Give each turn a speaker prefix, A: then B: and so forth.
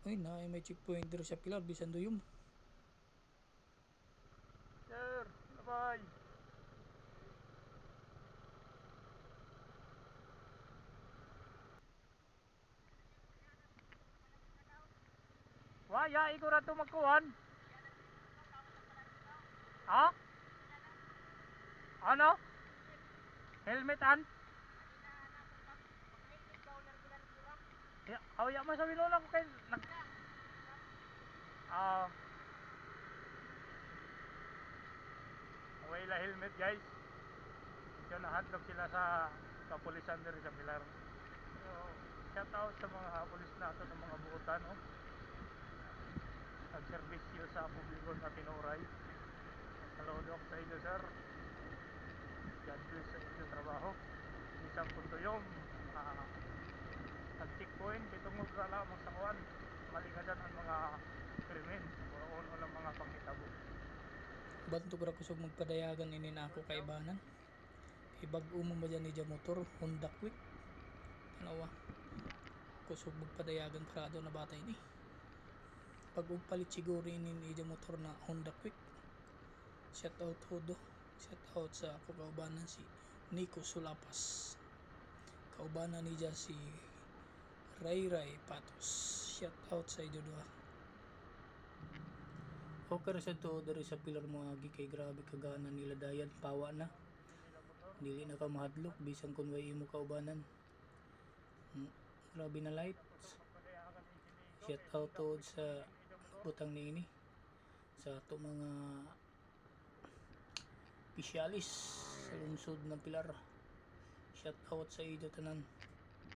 A: Uy na ay may checkpoint dito sa pilar bisan doyum.
B: Sir, bye. Waya, ikaw na ito magkuhan. Ha? Ano? Helmetan? Ya, awya man sa Winona ko kay ah, wala helmet guys. So nahadlok sila sa kapulisan diri sa Pilar. So, shout out sa mga pulis nato ng mga buotan, no? Nagserbisyo sa publiko sa tinuray. Saludo sa inyo, sir. God bless sa inyong trabaho. Isang punto yung nag-checkpoint itungod sa lamang sa kuwan. Malikadan ang mga krimen o lang mga panghitabo.
A: Banto ra kusog magpadayagan ini na ako kaibanan. Kay bag-o mo ba dyan ni dya motor Honda Quick. Tanawa. Kusog magpadayagan prado na batay ni. Pag palit siguro ini ni dya motor na Honda Quick. Shout out todo. Shout out sa ako kaubanan si Nico Sulapas. Kaubanan ni dya si Ray Ray Patos. Shout out sa inyo doa. Okay sa to dari sa pilar mo agi kay grabe kagana nila dayan pawa na. Dili na ka mahadlok bisan kun way imo kaubanan. Grabe na lights. Shout out to sa butang niini sa ato mga pisyalis sa lungsod ng Pilar. Shout out sa iyo tanan.